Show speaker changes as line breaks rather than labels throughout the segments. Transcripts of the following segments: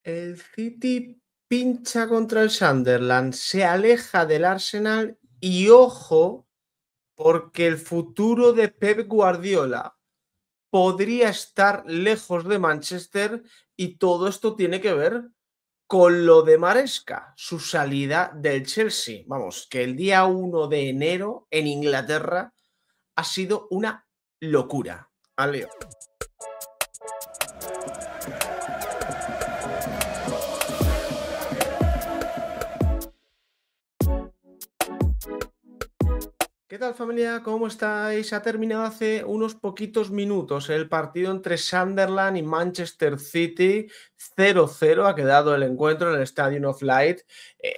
El City pincha contra el Sunderland, se aleja del Arsenal y ojo, porque el futuro de Pep Guardiola podría estar lejos de Manchester y todo esto tiene que ver con lo de Maresca, su salida del Chelsea. Vamos, que el día 1 de enero en Inglaterra ha sido una locura. Al lío. ¿Qué tal, familia? ¿Cómo estáis? Ha terminado hace unos poquitos minutos el partido entre Sunderland y Manchester City. 0-0 ha quedado el encuentro en el Stadium of Light.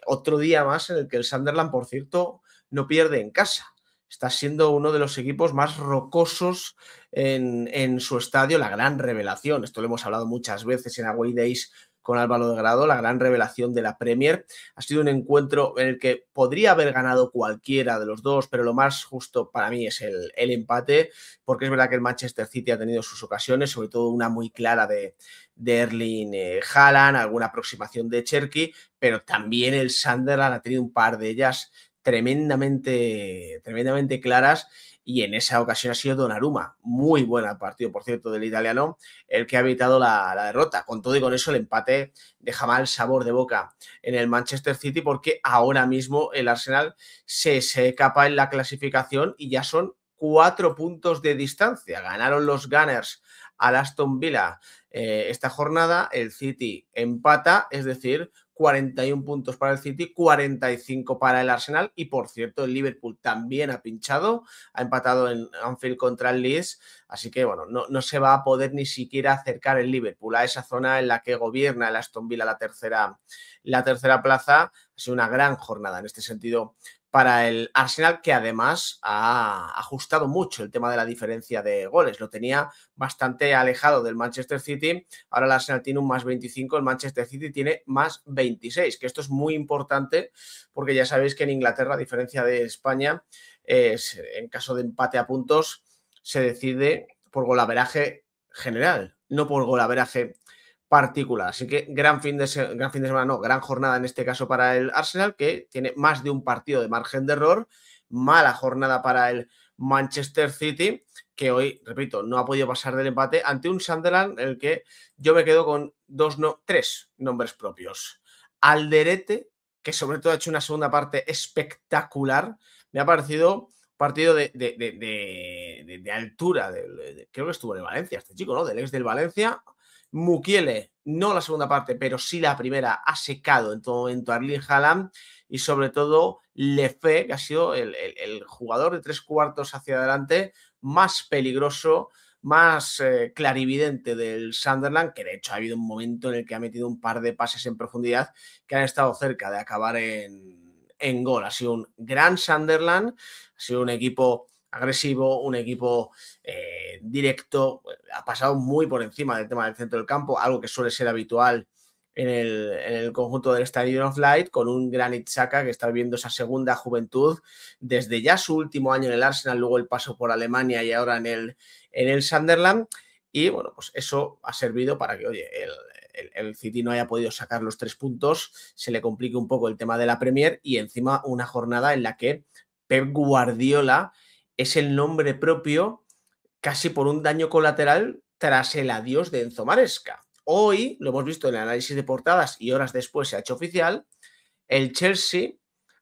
Otro día más en el que el Sunderland, por cierto, no pierde en casa. Está siendo uno de los equipos más rocosos en su estadio, la gran revelación. Esto lo hemos hablado muchas veces en Away Days con Álvaro de Grado, la gran revelación de la Premier. Ha sido un encuentro en el que podría haber ganado cualquiera de los dos, pero lo más justo para mí es el empate, porque es verdad que el Manchester City ha tenido sus ocasiones, sobre todo una muy clara de Erling Haaland, alguna aproximación de Cherki, pero también el Sunderland ha tenido un par de ellas tremendamente claras, y en esa ocasión ha sido Donnarumma. Muy buen partido, por cierto, del italiano, el que ha evitado la derrota. Con todo y con eso, el empate deja mal sabor de boca en el Manchester City, porque ahora mismo el Arsenal se escapa en la clasificación y ya son 4 puntos de distancia. Ganaron los Gunners al Aston Villa esta jornada, el City empata, es decir, 41 puntos para el City, 45 para el Arsenal, y por cierto el Liverpool también ha pinchado, ha empatado en Anfield contra el Leeds, así que bueno, no se va a poder ni siquiera acercar el Liverpool a esa zona en la que gobierna el Aston Villa la tercera plaza. Ha sido una gran jornada en este sentido para el Arsenal, que además ha ajustado mucho el tema de la diferencia de goles. Lo tenía bastante alejado del Manchester City. Ahora el Arsenal tiene un más 25, el Manchester City tiene más 26, que esto es muy importante porque ya sabéis que en Inglaterra, a diferencia de España, en caso de empate a puntos, se decide por golaveraje general, no por golaveraje particular. Así que gran fin de semana, no, gran jornada en este caso para el Arsenal, que tiene más de un partido de margen de error. Mala jornada para el Manchester City, que hoy, repito, no ha podido pasar del empate ante un Sunderland en el que yo me quedo con tres nombres propios. Alderete, que sobre todo ha hecho una segunda parte espectacular. Me ha parecido partido de altura. Creo que estuvo en el Valencia este chico, ¿no? Del ex del Valencia. Mukiele, no la segunda parte, pero sí la primera, ha secado en todo momento a Erling Haaland, y sobre todo Lefe, que ha sido el jugador de 3/4 hacia adelante más peligroso, más clarividente del Sunderland, que de hecho ha habido un momento en el que ha metido un par de pases en profundidad que han estado cerca de acabar en gol. Ha sido un gran Sunderland, ha sido un equipo agresivo, un equipo directo, ha pasado muy por encima del tema del centro del campo, algo que suele ser habitual en el conjunto del Stadium of Light, con un Granit Xhaka que está viviendo esa segunda juventud desde ya su último año en el Arsenal, luego el paso por Alemania y ahora en el Sunderland. Y bueno, pues eso ha servido para que, oye, el City no haya podido sacar los 3 puntos, se le complique un poco el tema de la Premier, y encima una jornada en la que Pep Guardiola es el nombre propio casi por un daño colateral tras el adiós de Enzo Maresca. Hoy, lo hemos visto en el análisis de portadas y horas después se ha hecho oficial, el Chelsea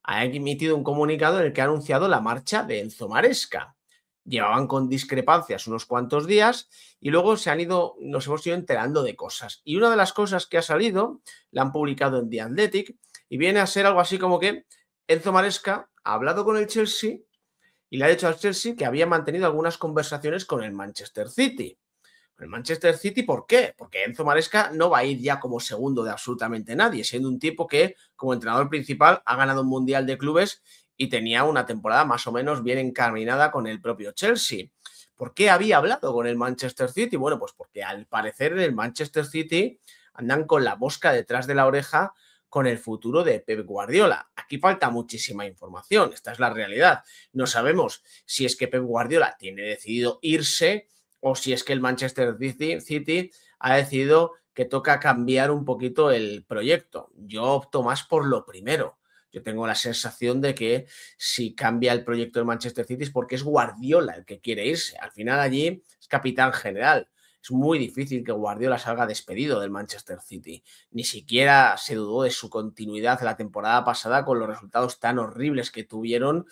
ha emitido un comunicado en el que ha anunciado la marcha de Enzo Maresca. Llevaban con discrepancias unos cuantos días y luego nos hemos ido enterando de cosas. Y una de las cosas que ha salido, la han publicado en The Athletic, y viene a ser algo así como que Enzo Maresca ha hablado con el Chelsea y le ha dicho al Chelsea que había mantenido algunas conversaciones con el Manchester City. El Manchester City, ¿por qué? Porque Enzo Maresca no va a ir ya como segundo de absolutamente nadie, siendo un tipo que, como entrenador principal, ha ganado un mundial de clubes y tenía una temporada más o menos bien encaminada con el propio Chelsea. ¿Por qué había hablado con el Manchester City? Bueno, pues porque al parecer en el Manchester City andan con la mosca detrás de la oreja con el futuro de Pep Guardiola. Aquí falta muchísima información, esta es la realidad. No sabemos si es que Pep Guardiola tiene decidido irse o si es que el Manchester City ha decidido que toca cambiar un poquito el proyecto. Yo opto más por lo primero. Yo tengo la sensación de que si cambia el proyecto del Manchester City es porque es Guardiola el que quiere irse. Al final allí es capitán general. Es muy difícil que Guardiola salga despedido del Manchester City. Ni siquiera se dudó de su continuidad la temporada pasada con los resultados tan horribles que tuvieron.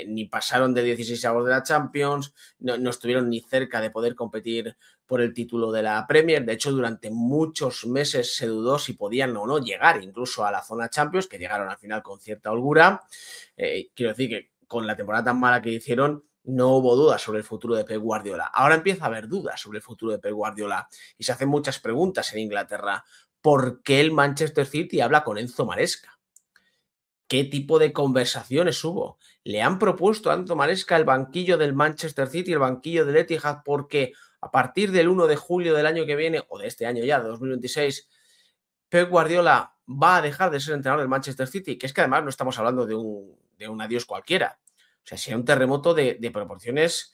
Ni pasaron de 16 avos de la Champions, no estuvieron ni cerca de poder competir por el título de la Premier. De hecho, durante muchos meses se dudó si podían o no llegar incluso a la zona Champions, que llegaron al final con cierta holgura. Quiero decir que con la temporada tan mala que hicieron, no hubo dudas sobre el futuro de Pep Guardiola. Ahora empieza a haber dudas sobre el futuro de Pep Guardiola y se hacen muchas preguntas en Inglaterra. ¿Por qué el Manchester City habla con Enzo Maresca? ¿Qué tipo de conversaciones hubo? ¿Le han propuesto a Enzo Maresca el banquillo del Manchester City, el banquillo del Etihad, porque a partir del 1 de julio del año que viene, o de este año ya, de 2026, Pep Guardiola va a dejar de ser entrenador del Manchester City? Que es que además no estamos hablando de un adiós cualquiera. O sea, sería un terremoto de proporciones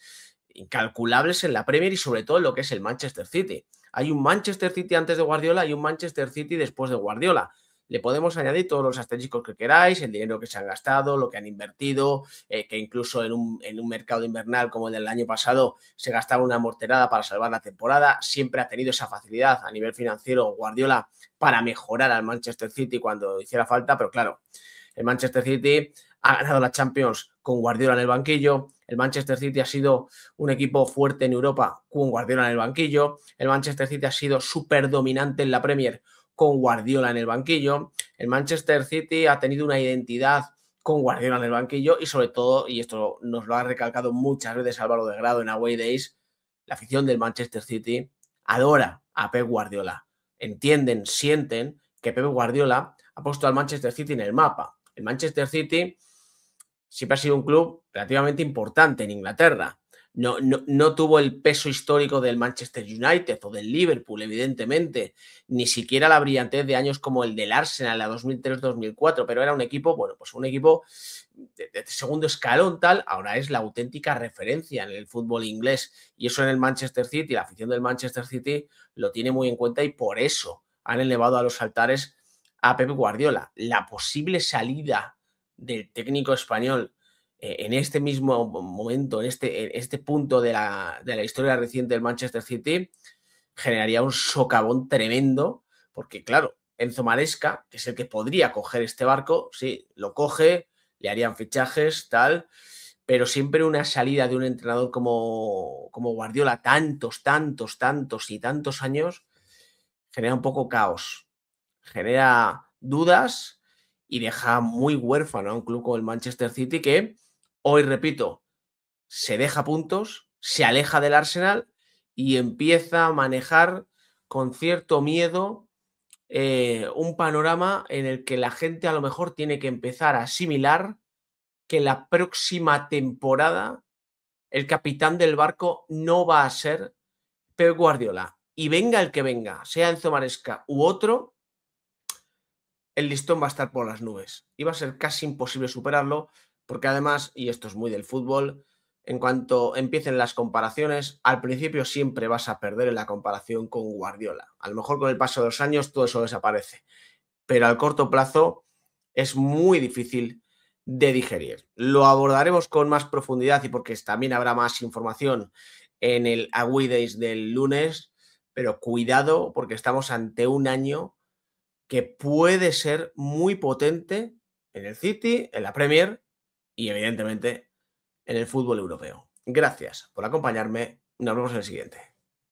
incalculables en la Premier y sobre todo en lo que es el Manchester City. Hay un Manchester City antes de Guardiola y un Manchester City después de Guardiola. Le podemos añadir todos los asteriscos que queráis, el dinero que se han gastado, lo que han invertido, que incluso en un mercado invernal como el del año pasado se gastaba una morterada para salvar la temporada. Siempre ha tenido esa facilidad a nivel financiero Guardiola para mejorar al Manchester City cuando hiciera falta, pero claro, el Manchester City ha ganado la Champions con Guardiola en el banquillo. El Manchester City ha sido un equipo fuerte en Europa con Guardiola en el banquillo. El Manchester City ha sido súper dominante en la Premier con Guardiola en el banquillo. El Manchester City ha tenido una identidad con Guardiola en el banquillo y sobre todo, y esto nos lo ha recalcado muchas veces Álvaro de Grado en Away Days, la afición del Manchester City adora a Pep Guardiola. Entienden, sienten que Pep Guardiola ha puesto al Manchester City en el mapa. El Manchester City siempre ha sido un club relativamente importante en Inglaterra. No tuvo el peso histórico del Manchester United o del Liverpool, evidentemente, ni siquiera la brillantez de años como el del Arsenal a 2003-2004, pero era un equipo, bueno, pues un equipo de segundo escalón tal, ahora es la auténtica referencia en el fútbol inglés y eso en el Manchester City, la afición del Manchester City lo tiene muy en cuenta y por eso han elevado a los altares a Pep Guardiola. La posible salida del técnico español en este mismo momento, en este punto de la historia reciente del Manchester City, generaría un socavón tremendo, porque claro, Enzo Maresca, que es el que podría coger este barco, sí, lo coge, le harían fichajes, tal, pero siempre una salida de un entrenador como Guardiola, tantos y tantos años, genera un poco caos, genera dudas y deja muy huérfano a un club como el Manchester City que, hoy repito, se deja puntos, se aleja del Arsenal y empieza a manejar con cierto miedo un panorama en el que la gente a lo mejor tiene que empezar a asimilar que la próxima temporada el capitán del barco no va a ser Pep Guardiola. Y venga el que venga, sea Enzo Maresca u otro, el listón va a estar por las nubes. Y va a ser casi imposible superarlo, porque además, y esto es muy del fútbol, en cuanto empiecen las comparaciones, al principio siempre vas a perder en la comparación con Guardiola. A lo mejor con el paso de los años todo eso desaparece, pero al corto plazo es muy difícil de digerir. Lo abordaremos con más profundidad y porque también habrá más información en el Away Days del lunes, pero cuidado porque estamos ante un año que puede ser muy potente en el City, en la Premier y evidentemente en el fútbol europeo. Gracias por acompañarme. Nos vemos en el siguiente.